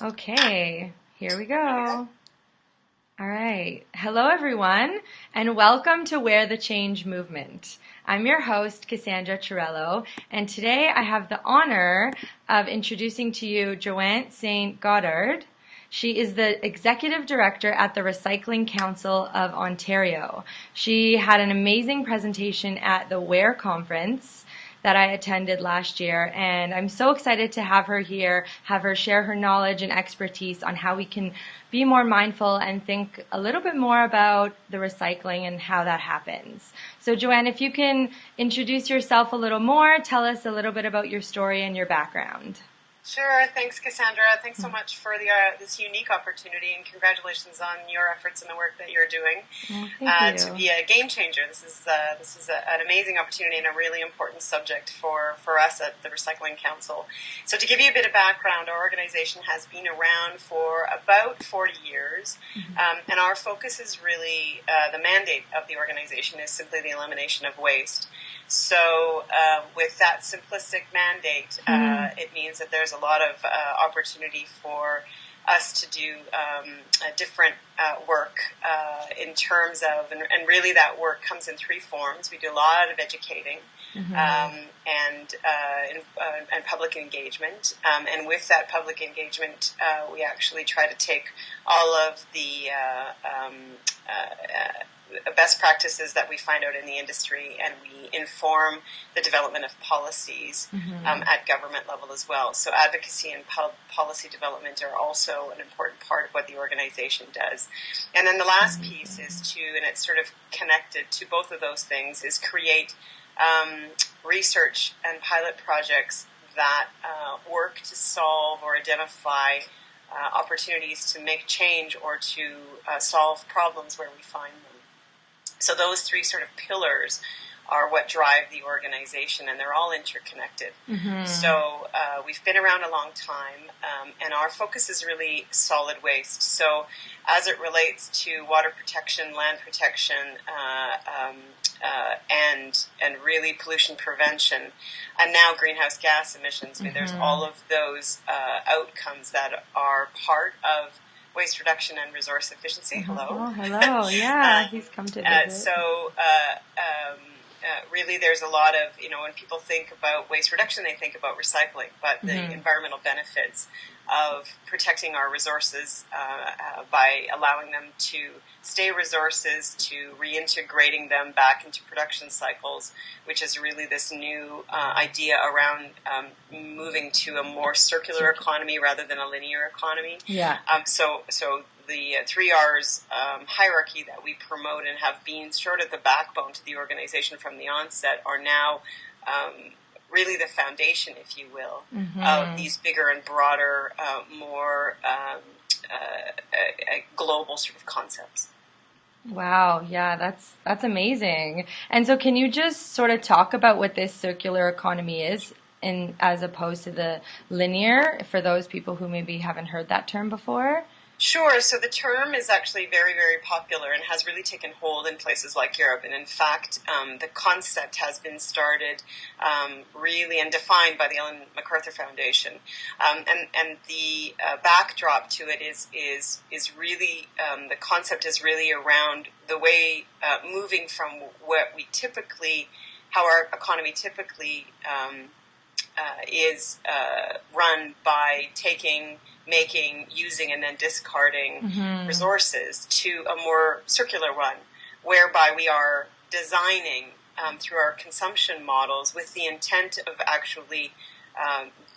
Okay, here we go. All right. Hello, everyone, and welcome to Where the Change Movement. I'm your host, Cassandra Chirello, and today I have the honor of introducing to you Joanne St. Godard. She is the Executive Director at the Recycling Council of Ontario. She had an amazing presentation at the WARE conference that I attended last year, and I'm so excited to have her here, have her share her knowledge and expertise on how we can be more mindful and think a little bit more about the recycling and how that happens. So Joanne, if you can introduce yourself a little more, tell us a little bit about your story and your background. Sure. Thanks, Cassandra. Thanks so much for this unique opportunity, and congratulations on your efforts and the work that you're doing to be a game changer. This is an amazing opportunity and a really important subject for us at the Recycling Council. So to give you a bit of background, our organization has been around for about 40 years, and our focus is really, the mandate of the organization is simply the elimination of waste. So with that simplistic mandate, it means that there's a lot of opportunity for us to do different work in terms of, and really that work comes in three forms. We do a lot of educating and public engagement. And with that public engagement, we actually try to take all of the best practices that we find out in the industry, and we inform the development of policies at government level as well. So advocacy and policy development are also an important part of what the organization does. And then the last piece is to, and it's sort of connected to both of those things, is create research and pilot projects that work to solve or identify opportunities to make change or to solve problems where we find them. So those three sort of pillars are what drive the organization, and they're all interconnected. So we've been around a long time, and our focus is really solid waste. So as it relates to water protection, land protection, and really pollution prevention, and now greenhouse gas emissions, I mean, there's all of those outcomes that are part of waste reduction and resource efficiency. Hello. Oh, hello. Yeah, he's come to visit. So really there's a lot of, when people think about waste reduction, they think about recycling, but the environmental benefits of protecting our resources by allowing them to stay resources, to reintegrating them back into production cycles, which is really this new idea around moving to a more circular economy rather than a linear economy. Yeah. So the 3Rs hierarchy that we promote and have been sort of the backbone to the organization from the onset are now really the foundation, if you will, of these bigger and broader, more global sort of concepts. Wow, yeah, that's amazing. And so can you just sort of talk about what this circular economy is, as opposed to the linear, for those people who maybe haven't heard that term before? Sure. So the term is actually very, very popular and has really taken hold in places like Europe. And in fact, the concept has been started really and defined by the Ellen MacArthur Foundation. And the backdrop to it is really, the concept is really around the way moving from what we typically, how our economy typically is run by making, using, and then discarding resources to a more circular one, whereby we are designing through our consumption models with the intent of actually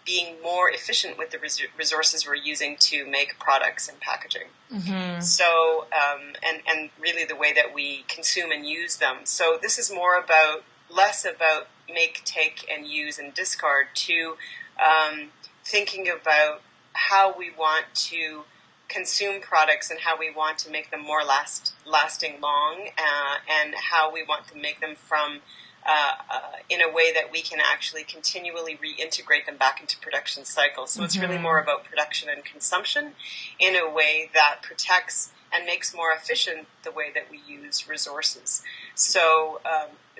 being more efficient with the resources we're using to make products and packaging. So, and really the way that we consume and use them. So this is less about make, take, and use and discard, to thinking about how we want to consume products and how we want to make them more lasting long, and how we want to make them from in a way that we can actually continually reintegrate them back into production cycles. So it's really more about production and consumption in a way that protects and makes more efficient the way that we use resources. So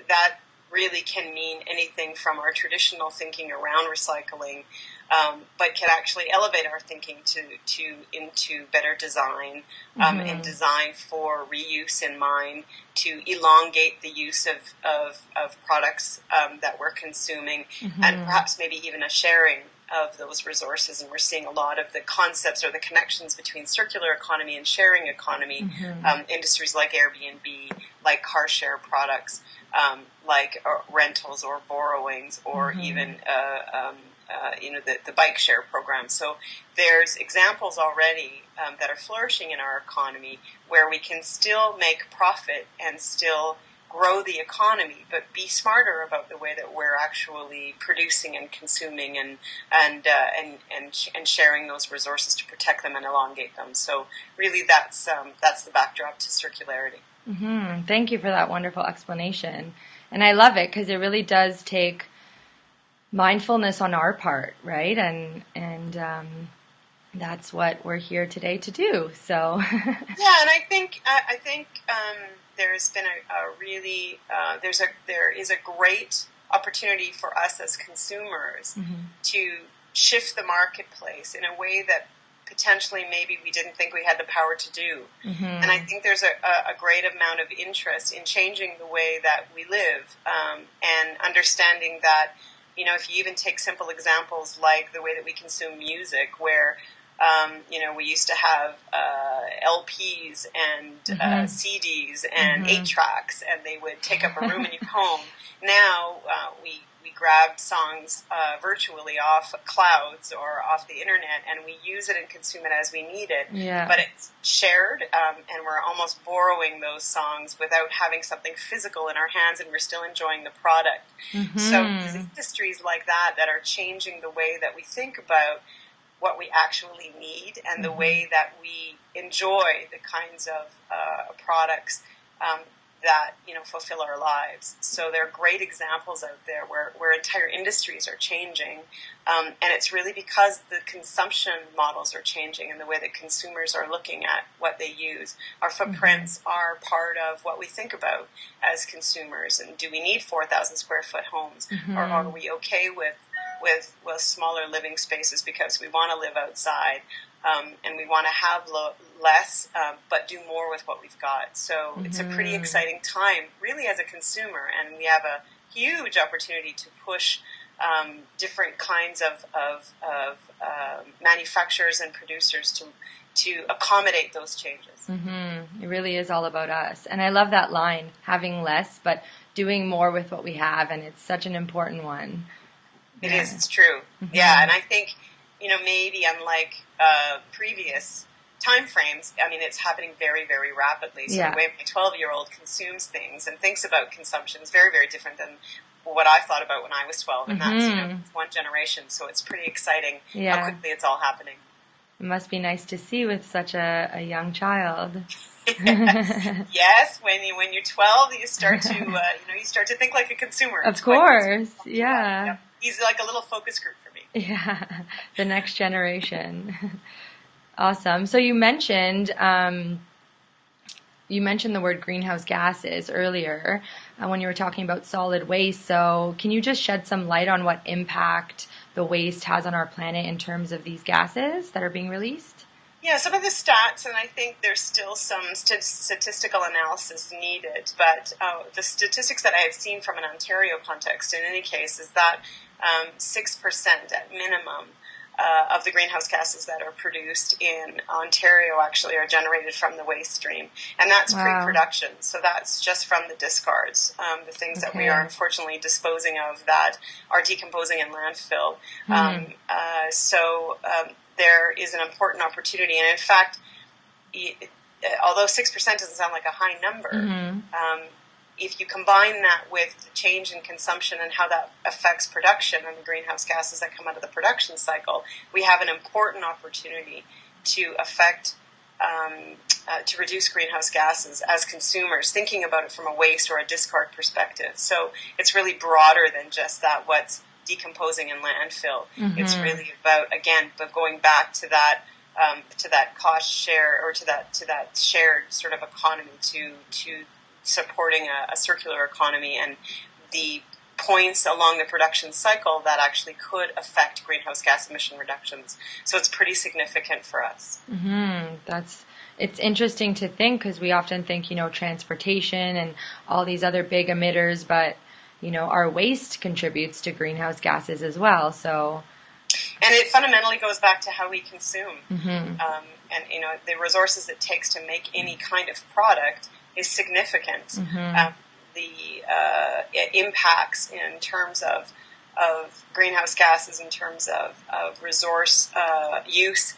that really can mean anything from our traditional thinking around recycling but can actually elevate our thinking into better design, and design for reuse in mind, to elongate the use of products that we're consuming, and perhaps maybe even a sharing of those resources. And we're seeing a lot of the concepts or the connections between circular economy and sharing economy, industries like Airbnb, like car share products, like rentals or borrowings, or even the bike share program. So there's examples already that are flourishing in our economy where we can still make profit and still grow the economy, but be smarter about the way that we're actually producing and consuming and sharing those resources to protect them and elongate them. So really, that's the backdrop to circularity. Thank you for that wonderful explanation, and I love it because it really does take mindfulness on our part, right? And that's what we're here today to do. So yeah, and I think there's been there is a great opportunity for us as consumers to shift the marketplace in a way that potentially maybe we didn't think we had the power to do. And I think there's a great amount of interest in changing the way that we live, and understanding that, if you even take simple examples like the way that we consume music, where we used to have LPs and CDs and 8-tracks, and they would take up a room in your home. Now we grab songs virtually off clouds or off the internet, and we use it and consume it as we need it. Yeah. But it's shared, and we're almost borrowing those songs without having something physical in our hands, and we're still enjoying the product. So there's industries like that are changing the way that we think about what we actually need and the way that we enjoy the kinds of products that fulfill our lives. So there are great examples out there where entire industries are changing, and it's really because the consumption models are changing and the way that consumers are looking at what they use. Our footprints are part of what we think about as consumers. And do we need 4,000 square foot homes, or are we okay with smaller living spaces because we want to live outside, and we want to have less, but do more with what we've got. So it's a pretty exciting time, really, as a consumer, and we have a huge opportunity to push different kinds of manufacturers and producers to accommodate those changes. It really is all about us. And I love that line, having less, but doing more with what we have, and it's such an important one. It is, it's true. Yeah, and I think, maybe unlike previous time frames, it's happening very, very rapidly. So the way my 12-year-old consumes things and thinks about consumption is very, very different than what I thought about when I was 12. And that's, one generation. So it's pretty exciting how quickly it's all happening. It must be nice to see with such a young child. Yes, when you're 12, you start to think like a consumer. Of course, yeah. He's like a little focus group for me. Yeah, the next generation. Awesome. So you mentioned the word greenhouse gases earlier when you were talking about solid waste. So can you just shed some light on what impact the waste has on our planet in terms of these gases that are being released? Yeah, some of the stats, and I think there's still some statistical analysis needed, but the statistics that I have seen from an Ontario context, in any case, is that 6% at minimum of the greenhouse gases that are produced in Ontario actually are generated from the waste stream. And that's pre-production, so that's just from the discards, the things that we are unfortunately disposing of that are decomposing in landfill. There is an important opportunity, and in fact, although 6% doesn't sound like a high number, if you combine that with the change in consumption and how that affects production and the greenhouse gases that come out of the production cycle, we have an important opportunity to to reduce greenhouse gases as consumers, thinking about it from a waste or a discard perspective. So it's really broader than just that what's decomposing in landfill. It's really about, again, but going back to that cost share, or to that shared sort of economy, to supporting a circular economy, and the points along the production cycle that actually could affect greenhouse gas emission reductions. So it's pretty significant for us. It's interesting to think, because we often think, transportation and all these other big emitters, but, our waste contributes to greenhouse gases as well. So, and it fundamentally goes back to how we consume. And, the resources it takes to make any kind of product is significant. The impacts in terms of greenhouse gases, in terms of resource use,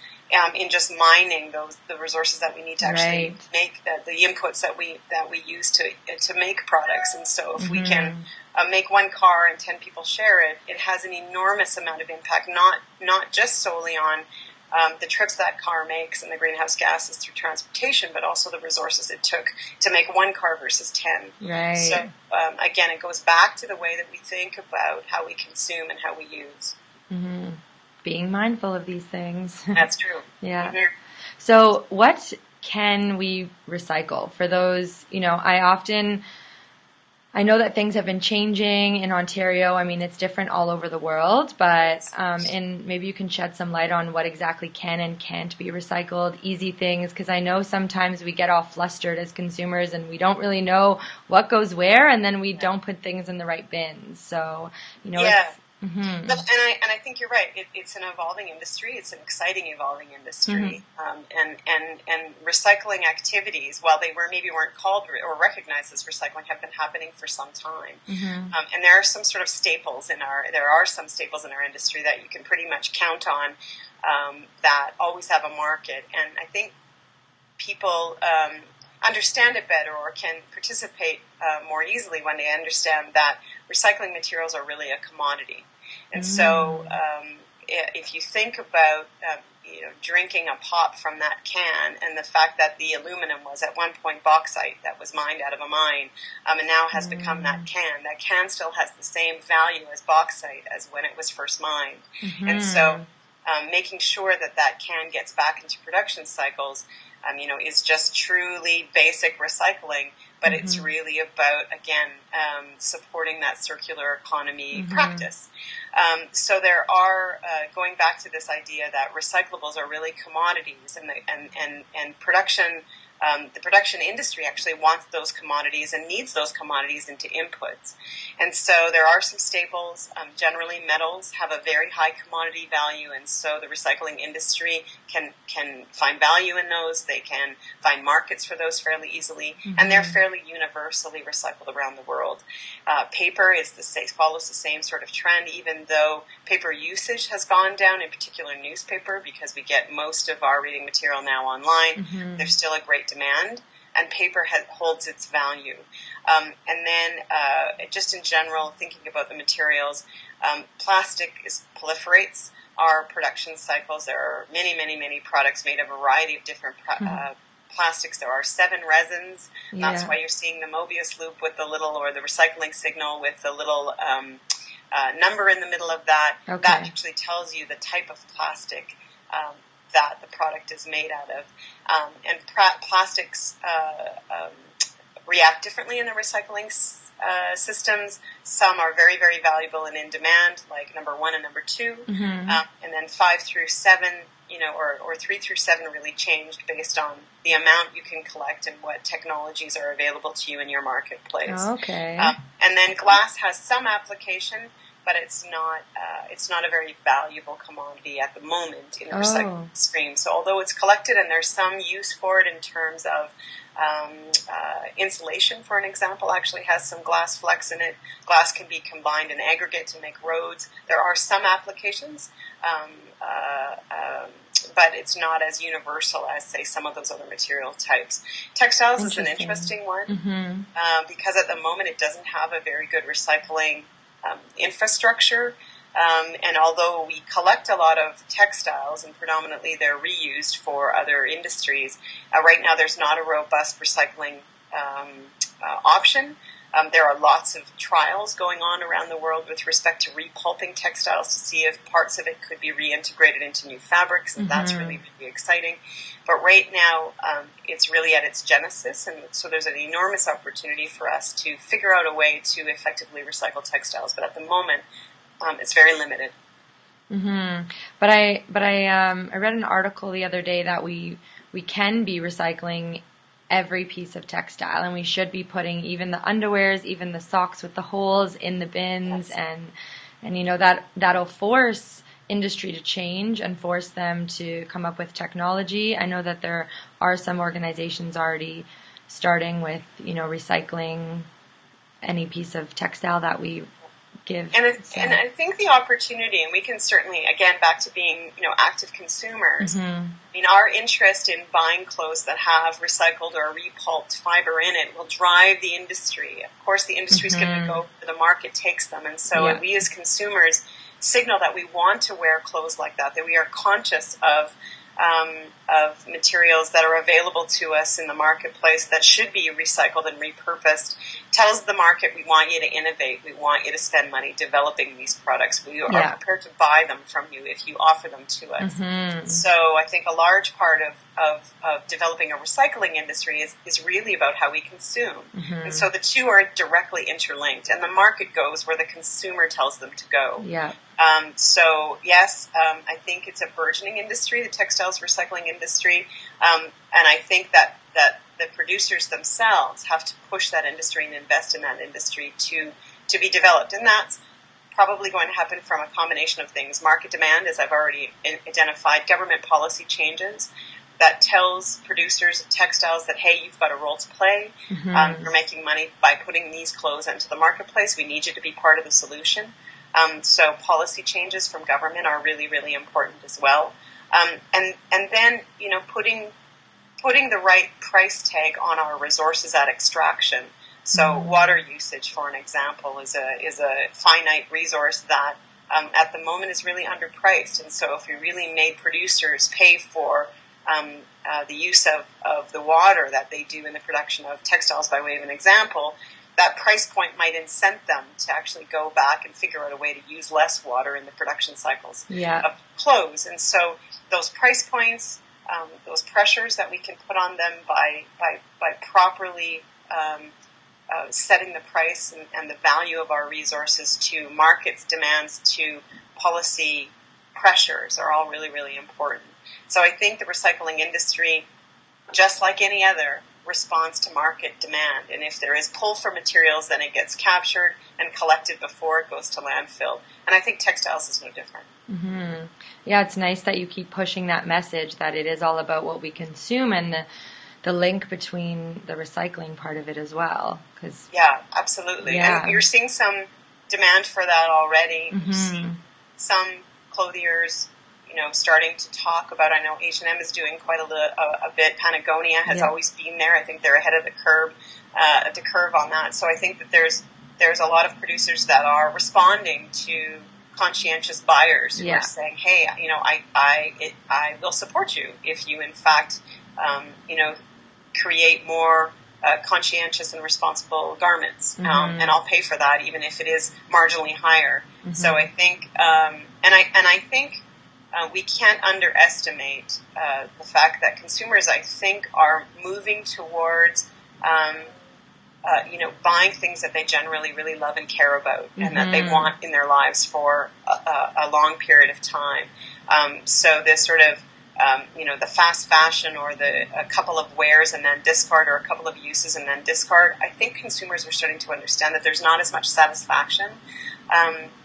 in just mining the resources that we need to actually make the inputs that we use to make products. And so if we can make one car and 10 people share it, it has an enormous amount of impact, not just solely on the trips that car makes and the greenhouse gases through transportation, but also the resources it took to make one car versus 10. Right. So again, it goes back to the way that we think about how we consume and how we use. Being mindful of these things. That's true. Yeah. So what can we recycle? For those, I know that things have been changing in Ontario. I mean, it's different all over the world, but and maybe you can shed some light on what exactly can and can't be recycled, easy things, because I know sometimes we get all flustered as consumers and we don't really know what goes where, and then we don't put things in the right bins. So, And I think you're right. It's an evolving industry. It's an exciting evolving industry. And recycling activities, while they weren't called or recognized as recycling, have been happening for some time. And there are some sort of staples in our industry that you can pretty much count on that always have a market. And I think people understand it better or can participate more easily when they understand that recycling materials are really a commodity. And so if you think about drinking a pop from that can, and the fact that the aluminum was at one point bauxite that was mined out of a mine, and now has become that can still has the same value as bauxite as when it was first mined. And so making sure that can gets back into production cycles is just truly basic recycling, but it's really about, again, supporting that circular economy practice. So there are, going back to this idea that recyclables are really commodities, and production, the production industry actually wants those commodities and needs those commodities into inputs. And so there are some staples. Generally, metals have a very high commodity value, and so the recycling industry can find value in those. They can find markets for those fairly easily, and they're fairly universally recycled around the world. Paper follows the same sort of trend, even though paper usage has gone down, in particular newspaper, because we get most of our reading material now online. There's still a great demand, and paper holds its value. And then just in general, thinking about the materials, plastic proliferates our production cycles. There are many, many, many products made of a variety of different plastics. There are 7 resins. That's why you're seeing the Mobius loop with the little, or the recycling signal with the little number in the middle of that. That actually tells you the type of plastic that the product is made out of. And plastics react differently in the recycling systems. Some are very, very valuable and in demand, like number 1 and number 2. And then 5 through 7, or 3 through 7 really changed based on the amount you can collect and what technologies are available to you in your marketplace. And then glass has some application, but it's not a very valuable commodity at the moment in the recycling stream. So although it's collected and there's some use for it in terms of insulation, for an example, actually has some glass flecks in it. Glass can be combined in aggregate to make roads. There are some applications, but it's not as universal as, say, some of those other material types. Textiles is an interesting one because at the moment it doesn't have a very good recycling infrastructure. And although we collect a lot of textiles, and predominantly they're reused for other industries, right now there's not a robust recycling option. There are lots of trials going on around the world with respect to repulping textiles to see if parts of it could be reintegrated into new fabrics, and that's really, really exciting. But right now, it's really at its genesis, and so there's an enormous opportunity for us to figure out a way to effectively recycle textiles. But at the moment, it's very limited. But I read an article the other day that we can be recycling every piece of textile, and we should be putting even the underwears, even the socks with the holes in the bins, Yes. and you know that'll force industry to change and force them to come up with technology. I know that there are some organizations already starting with, you know, recycling any piece of textile that we give. And I think the opportunity, and we can certainly, again, back to being, you know, active consumers. I mean, our interest in buying clothes that have recycled or repulped fiber in it will drive the industry. Of course, the industry is going to go where the market takes them, and so we as consumers signal that we want to wear clothes like that we are conscious of materials that are available to us in the marketplace that should be recycled and repurposed. Tells the market, we want you to innovate, we want you to spend money developing these products, we are prepared to buy them from you if you offer them to us. So I think a large part of developing a recycling industry is really about how we consume. And so the two are directly interlinked, and the market goes where the consumer tells them to go. So yes, I think it's a burgeoning industry, the textiles recycling industry, and I think that the producers themselves have to push that industry and invest in that industry to be developed, and that's probably going to happen from a combination of things: market demand, as I've already identified, government policy changes that tells producers of textiles that, hey, you've got a role to play. You're making money by putting these clothes into the marketplace. We need you to be part of the solution. So policy changes from government are really, really important as well. And then, you know, putting the right price tag on our resources at extraction. So water usage, for an example, is a finite resource that at the moment is really underpriced. And so if we really made producers pay for the use of the water that they do in the production of textiles, by way of an example, that price point might incent them to actually go back and figure out a way to use less water in the production cycles of clothes. And so those price points, those pressures that we can put on them by properly setting the price and the value of our resources to markets' demands, to policy pressures, are all really, really important. So I think the recycling industry, just like any other, responds to market demand. And if there is pull for materials, then it gets captured and collected before it goes to landfill. And I think textiles is no different. Yeah, it's nice that you keep pushing that message that it is all about what we consume and the link between the recycling part of it as well. Yeah, absolutely. Yeah. And you're seeing some demand for that already. You see some clothiers, you know, starting to talk about, I know H&M is doing quite a bit. Patagonia has always been there. I think they're ahead of the curve on that. So I think that there's a lot of producers that are responding to conscientious buyers who are saying, hey, you know, I will support you if you in fact, you know, create more conscientious and responsible garments, and I'll pay for that even if it is marginally higher. So I think, and I think. We can't underestimate the fact that consumers, I think, are moving towards, you know, buying things that they generally really love and care about, and that they want in their lives for a long period of time. So this sort of, you know, the fast fashion or a couple of wears and then discard, or a couple of uses and then discard, I think consumers are starting to understand that there's not as much satisfaction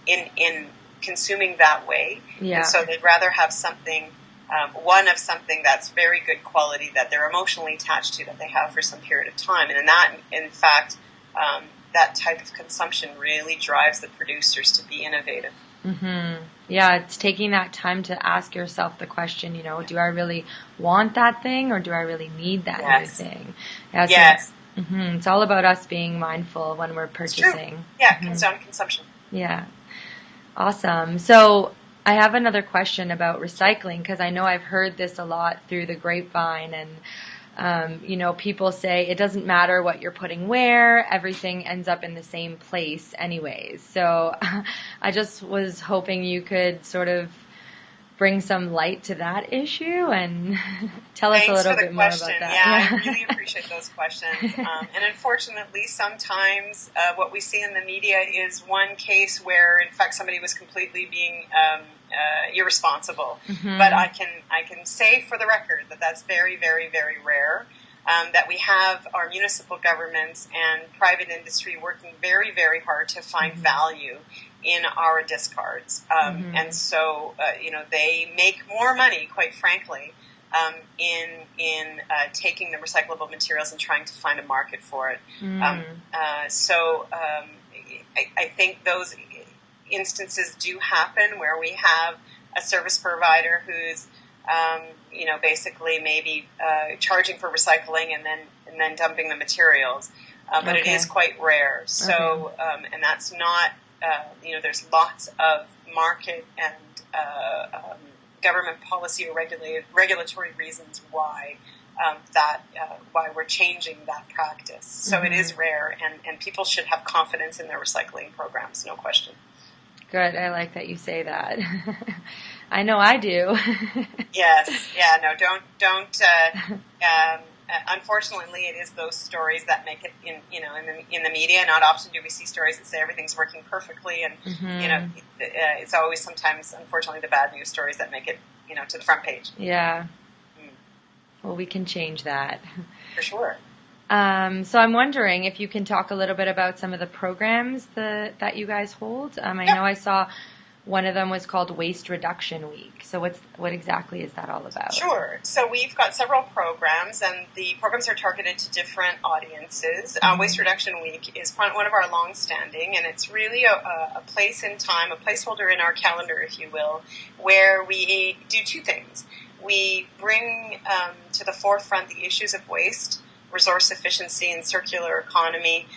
in consuming that way. And so they'd rather have something, one of something that's very good quality that they're emotionally attached to, that they have for some period of time. And in fact, that type of consumption really drives the producers to be innovative. Yeah, it's taking that time to ask yourself the question, you know, do I really want that thing, or do I really need that new thing? It's all about us being mindful when we're purchasing. Yeah, consumption. Yeah. Awesome. So I have another question about recycling, because I know I've heard this a lot through the grapevine, and People say it doesn't matter what you're putting where, everything ends up in the same place anyways. So I just was hoping you could sort of bring some light to that issue and tell us a little bit more about that. Yeah, I really appreciate those questions. And unfortunately, sometimes what we see in the media is one case where, in fact, somebody was completely being irresponsible. Mm-hmm. But I can say for the record that that's very, very, very rare. That we have our municipal governments and private industry working very, very hard to find mm-hmm. value in our discards. Mm-hmm. And so, they make more money, quite frankly, in taking the recyclable materials and trying to find a market for it. Mm. I think those instances do happen where we have a service provider who's basically maybe charging for recycling and then dumping the materials, but it is quite rare. So, and that's not. There's lots of market and government policy or regulatory reasons why why we're changing that practice. So mm-hmm. it is rare, and people should have confidence in their recycling programs, no question. Good. I like that you say that. I know I do. Yes. Yeah. No. Don't. Unfortunately, it is those stories that make it in the media. Not often do we see stories that say everything's working perfectly, and mm-hmm. It's always sometimes, unfortunately, the bad news stories that make it to the front page. Yeah. Mm. Well, we can change that for sure. So I'm wondering if you can talk a little bit about some of the programs that you guys hold. I know I saw one of them was called Waste Reduction Week. So what exactly is that all about? Sure. So we've got several programs, and the programs are targeted to different audiences. Mm-hmm. Waste Reduction Week is one of our long-standing, and it's really a place in time, a placeholder in our calendar, if you will, where we do two things. We bring to the forefront the issues of waste, resource efficiency, and circular economy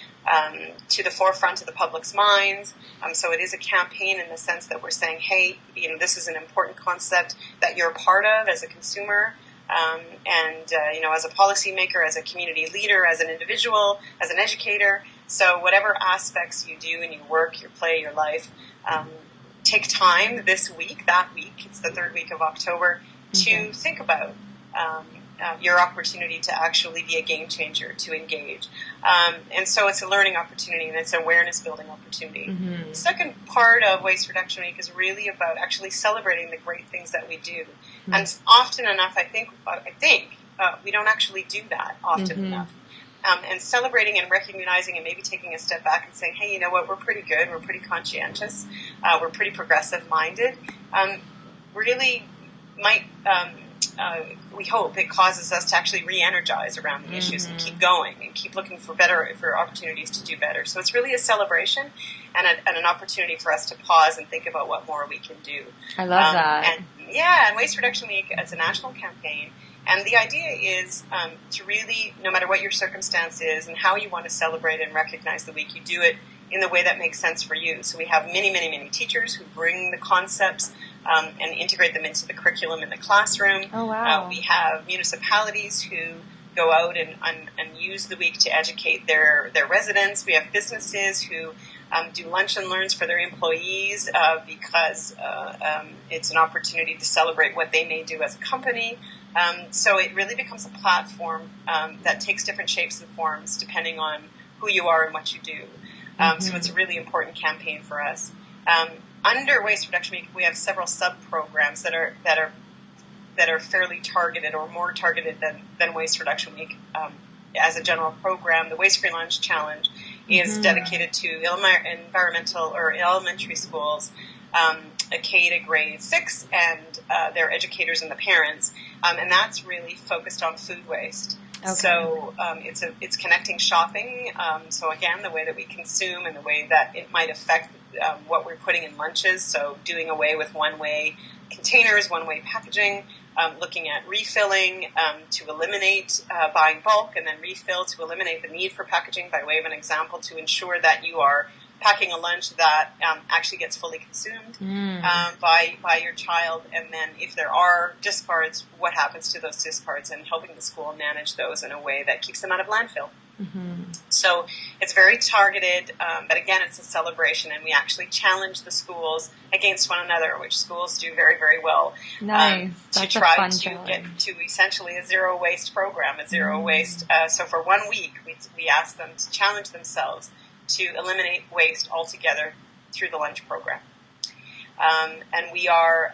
to the forefront of the public's minds. So it is a campaign in the sense that we're saying, hey, this is an important concept that you're a part of as a consumer, and as a policymaker, as a community leader, as an individual, as an educator. So whatever aspects you do in your work, your play, your life, take time that week, it's the third week of October, to think about your opportunity to actually be a game changer, to engage. And so it's a learning opportunity, and it's an awareness building opportunity. Mm-hmm. The second part of Waste Reduction Week is really about actually celebrating the great things that we do. Mm-hmm. And often enough, I think we don't actually do that often enough. And celebrating and recognizing and maybe taking a step back and saying, hey, you know what, we're pretty good, we're pretty conscientious, we're pretty progressive-minded, really might... we hope it causes us to actually re-energize around the issues and keep going and keep looking for opportunities to do better. So it's really a celebration and an opportunity for us to pause and think about what more we can do. I love that. And Waste Reduction Week is a national campaign. And the idea is to really, no matter what your circumstance is and how you want to celebrate and recognize the week, you do it in the way that makes sense for you. So we have many, many, many teachers who bring the concepts and integrate them into the curriculum in the classroom. Oh, wow. We have municipalities who go out and use the week to educate their residents. We have businesses who do lunch and learns for their employees because it's an opportunity to celebrate what they may do as a company. So it really becomes a platform that takes different shapes and forms depending on who you are and what you do. So it's a really important campaign for us. Under Waste Reduction Week, we have several sub-programs that are fairly targeted or more targeted than Waste Reduction Week. As a general program, the Waste Free Lunch Challenge is dedicated to environmental or elementary schools, K to grade 6, and their educators and the parents, and that's really focused on food waste. Okay. So it's connecting shopping. So again, the way that we consume and the way that it might affect what we're putting in lunches. So doing away with one-way containers, one-way packaging, looking at refilling to eliminate buying bulk and then refill to eliminate the need for packaging by way of an example to ensure that you are packing a lunch that actually gets fully consumed by your child, and then if there are discards, what happens to those discards, and helping the school manage those in a way that keeps them out of landfill. So it's very targeted, but again, it's a celebration, and we actually challenge the schools against one another, which schools do very, very well. Nice. To try to get to essentially a zero waste program, a zero waste. So for 1 week, we ask them to challenge themselves to eliminate waste altogether through the lunch program. And we are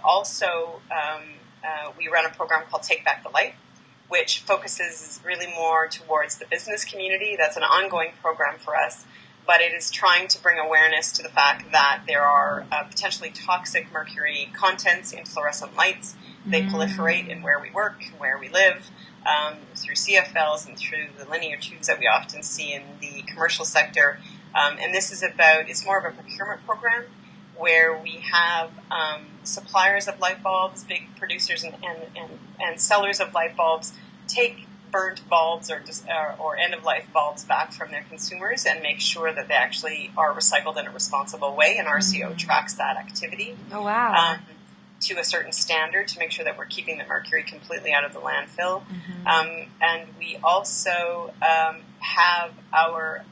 also, we run a program called Take Back the Light, which focuses really more towards the business community. That's an ongoing program for us, but it is trying to bring awareness to the fact that there are potentially toxic mercury contents in fluorescent lights. They proliferate in where we work, where we live, through CFLs and through the linear tubes that we often see in the commercial sector. And this is it's more of a procurement program where we have suppliers of light bulbs, big producers and sellers of light bulbs take burnt bulbs or end-of-life bulbs back from their consumers and make sure that they actually are recycled in a responsible way, and RCO tracks that activity. Oh, wow. To a certain standard to make sure that we're keeping the mercury completely out of the landfill. And we also have our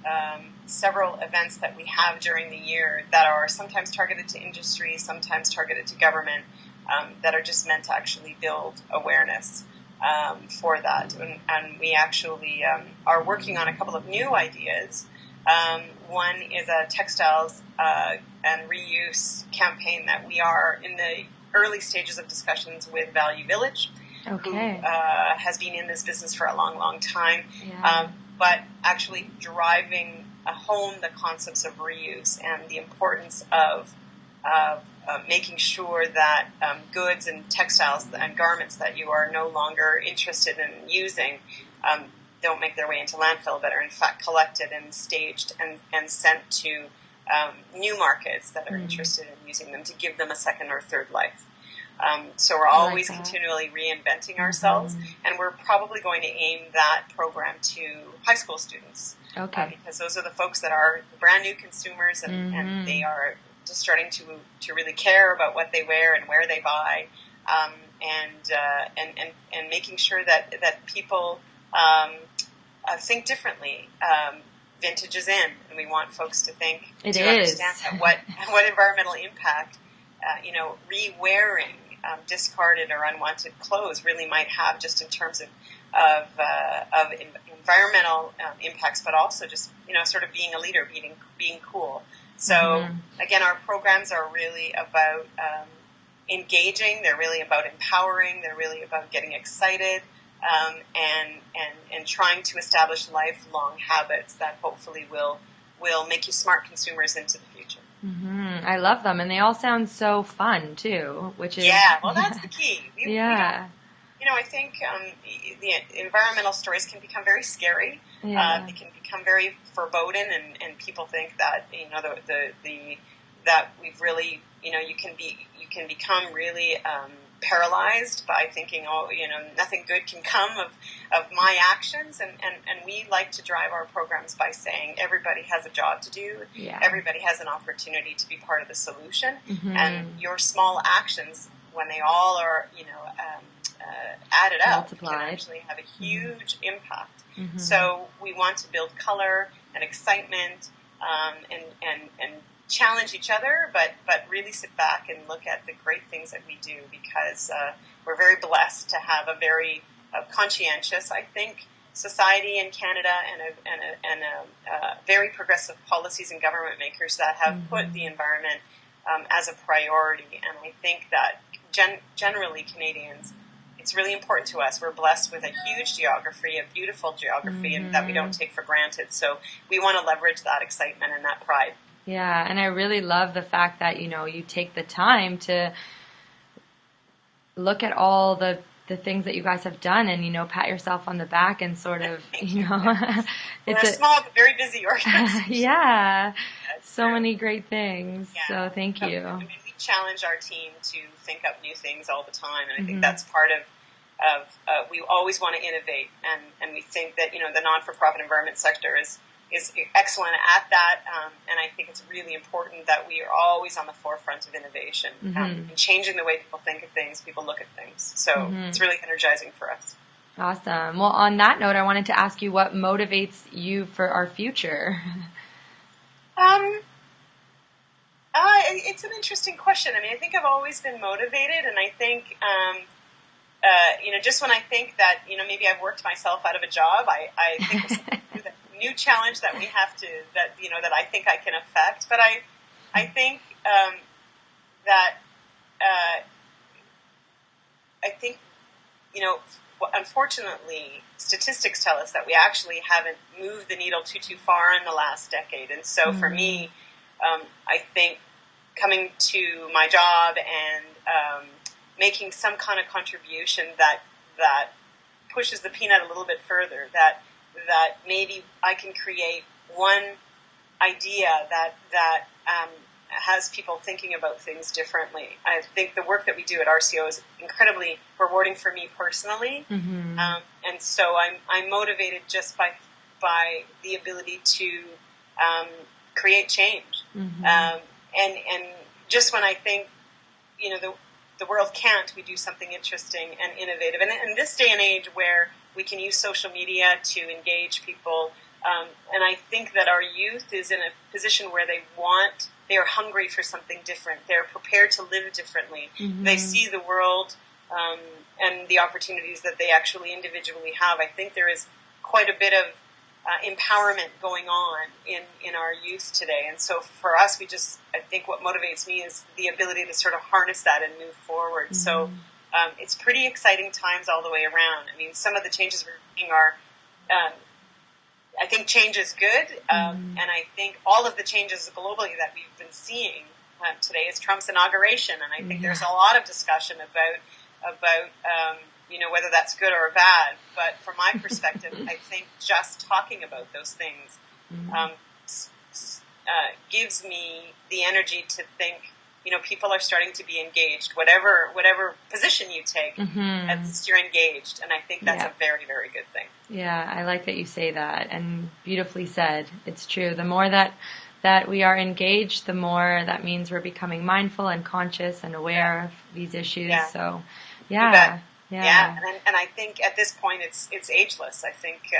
several events that we have during the year that are sometimes targeted to industry, sometimes targeted to government, that are just meant to actually build awareness for that. And we actually are working on a couple of new ideas. One is a textiles and reuse campaign that we are in the early stages of discussions with Value Village, who has been in this business for a long, long time, but actually driving home the concepts of reuse and the importance of making sure that goods and textiles and garments that you are no longer interested in using don't make their way into landfill, but are in fact collected and staged and sent to new markets that are interested in using them to give them a second or third life. So we're always continually reinventing ourselves, and we're probably going to aim that program to high school students. Because those are the folks that are brand new consumers, and they are just starting to really care about what they wear and where they buy, and making sure that people think differendly. Vintage is in, and we want folks to think understand that what environmental impact re-wearing discarded or unwanted clothes really might have, just in terms of environmental impacts, but also just sort of being a leader, being cool. So again, our programs are really about engaging. They're really about empowering. They're really about getting excited. And trying to establish lifelong habits that hopefully will make you smart consumers into the future. I love them, and they all sound so fun too, which is well, that's the key. I think the environmental stories can become very scary. They can become very foreboding, and people think that that we've really you can become really paralyzed by thinking, nothing good can come of my actions, and we like to drive our programs by saying everybody has a job to do, everybody has an opportunity to be part of the solution, and your small actions, when they all are added up, can actually have a huge impact. So we want to build color and excitement, and challenge each other, but really sit back and look at the great things that we do, because we're very blessed to have a very conscientious, I think, society in Canada, and a very progressive policies and government makers that have put the environment as a priority. And I think that generally Canadians, it's really important to us. We're blessed with a huge geography, a beautiful geography, and that we don't take for granted. So we want to leverage that excitement and that pride. Yeah, and I really love the fact that, you take the time to look at all the things that you guys have done and, pat yourself on the back and sort of, We're a small but very busy organization. So many great things. So thank you. I mean, we challenge our team to think up new things all the time, and I think that's part of we always want to innovate, and we think that, the non-for-profit environment sector is is excellent at that, and I think it's really important that we are always on the forefront of innovation and changing the way people think of things, people look at things. So it's really energizing for us. Awesome. Well, on that note, I wanted to ask you what motivates you for our future. It's an interesting question. I mean, I think I've always been motivated, and I think, just when I think that, maybe I've worked myself out of a job, I think of something new challenge that we have to, that I think I can affect. But I think unfortunately, statistics tell us that we actually haven't moved the needle too far in the last decade. And so for me, I think coming to my job and making some kind of contribution that pushes the peanut a little bit further, that maybe I can create one idea that has people thinking about things differently. I think the work that we do at RCO is incredibly rewarding for me personally, and so I'm motivated just by the ability to create change. And just when I think the world can't, we do something interesting and innovative. And in this day and age where we can use social media to engage people, and I think that our youth is in a position where they are hungry for something different. They're prepared to live differently. They see the world and the opportunities that they actually individually have. I think there is quite a bit of empowerment going on in our youth today. And so for us, I think what motivates me is the ability to sort of harness that and move forward. So it's pretty exciting times all the way around. I mean, some of the changes we're seeing are, I think change is good. And I think all of the changes globally that we've been seeing today is Trump's inauguration. And I think there's a lot of discussion about whether that's good or bad. But from my perspective, I think just talking about those things gives me the energy to think, people are starting to be engaged. Whatever position you take, at least you're engaged. And I think that's a very, very good thing. Yeah, I like that you say that, and beautifully said. It's true. The more that we are engaged, the more that means we're becoming mindful and conscious and aware of these issues. Yeah. So, Yeah, and I think at this point it's ageless. I think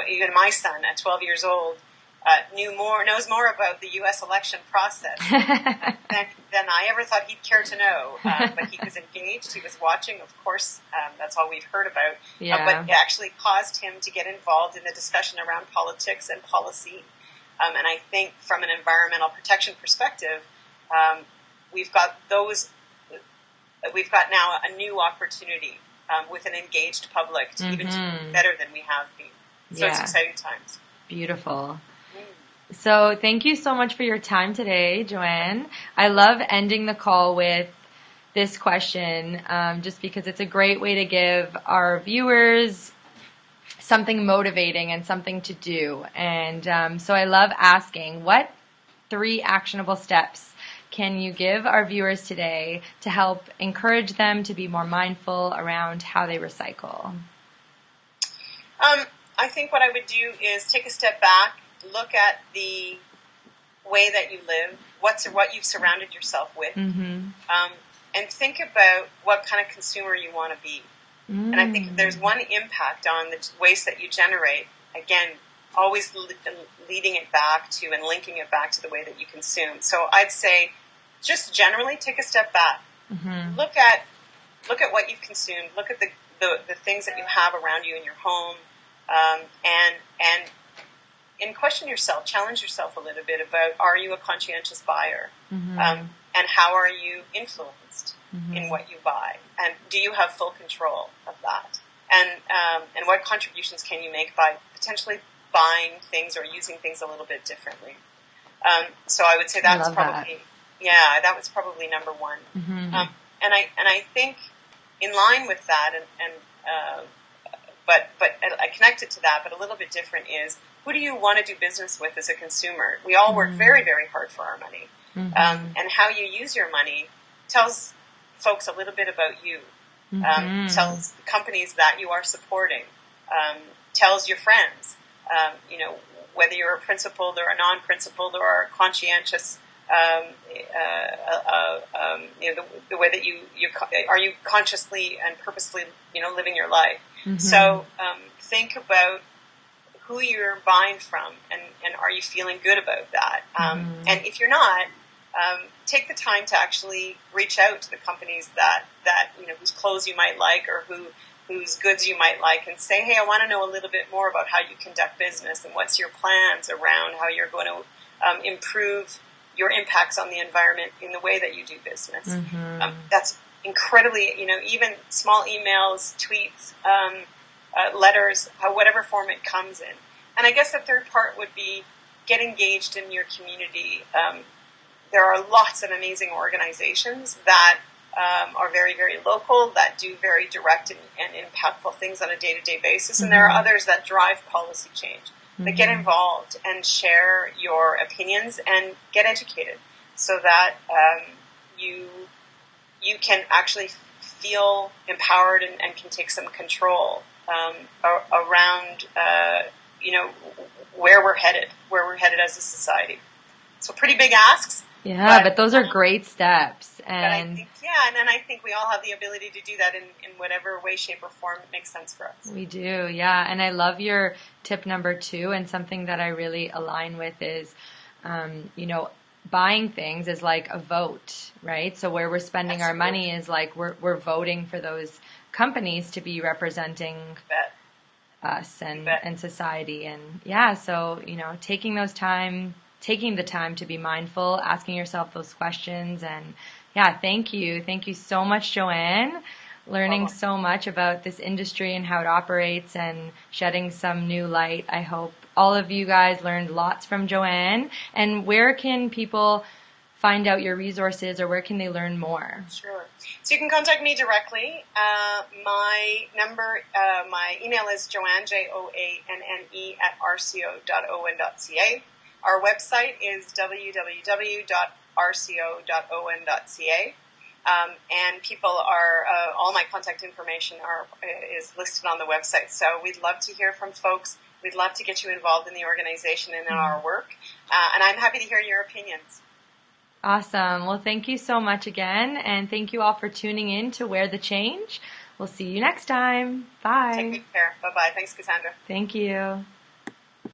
even my son at 12 years old knows more about the U.S. election process than I ever thought he'd care to know. But he was engaged. He was watching. Of course, that's all we've heard about. But it actually caused him to get involved in the discussion around politics and policy. And I think from an environmental protection perspective, we've got now a new opportunity with an engaged public to even do better than we have been. So it's exciting times. Beautiful. So thank you so much for your time today, Joanne. I love ending the call with this question just because it's a great way to give our viewers something motivating and something to do. And so I love asking, what 3 actionable steps can you give our viewers today to help encourage them to be more mindful around how they recycle? I think what I would do is take a step back, look at the way that you live, what you've surrounded yourself with, and think about what kind of consumer you want to be. And I think if there's one impact on the waste that you generate, again, always leading it back to and linking it back to the way that you consume. So I'd say just generally take a step back. Look at what you've consumed. Look at the things that you have around you in your home, and question yourself, challenge yourself a little bit about, are you a conscientious buyer? And how are you influenced in what you buy? And do you have full control of that? And what contributions can you make by potentially buying things or using things a little bit differently? So I would say that was probably number one. And I think in line with that, but I connect it to that, but a little bit different is, who do you want to do business with as a consumer? We all work very, very hard for our money. And how you use your money tells folks a little bit about you, tells companies that you are supporting. tells your friends, you know, whether you're a principled or a non-principled or a conscientious, you know, the way that you are you consciously and purposefully, you know, living your life. Mm-hmm. So think about who you're buying from, and are you feeling good about that? And if you're not, take the time to actually reach out to the companies that you know, whose clothes you might like or whose goods you might like, and say, hey, I want to know a little bit more about how you conduct business and what's your plans around how you're going to improve your impacts on the environment in the way that you do business. Mm-hmm. That's incredibly, you know, even small emails, tweets, letters, whatever form it comes in. And I guess the third part would be get engaged in your community. There are lots of amazing organizations that are very, very local, that do very direct and impactful things on a day-to-day basis. And there are others that drive policy change. But get involved and share your opinions and get educated so that you can actually feel empowered and can take some control around you know, where we're headed as a society. So pretty big asks. Yeah, but those are great steps. And I think we all have the ability to do that in whatever way, shape, or form makes sense for us. We do, yeah. And I love your tip number 2, and something that I really align with is, you know, buying things is like a vote, right? So where we're spending our money is like we're voting for those companies to be representing us and society. And yeah, so, you know, taking the time to be mindful, asking yourself those questions. And yeah, thank you so much, Joanne, learning so much about this industry and how it operates and shedding some new light. I hope all of you guys learned lots from Joanne. And where can people find out your resources, or where can they learn more? Sure. So you can contact me directly. My email is Joanne, JOANNE @rco.on.ca. Our website is www.rco.on.ca. And people are, all my contact information is listed on the website. So we'd love to hear from folks. We'd love to get you involved in the organization and in our work. And I'm happy to hear your opinions. Awesome. Well, thank you so much again. And thank you all for tuning in to Wear the Change. We'll see you next time. Bye. Take good care. Bye-bye. Thanks, Cassandra. Thank you.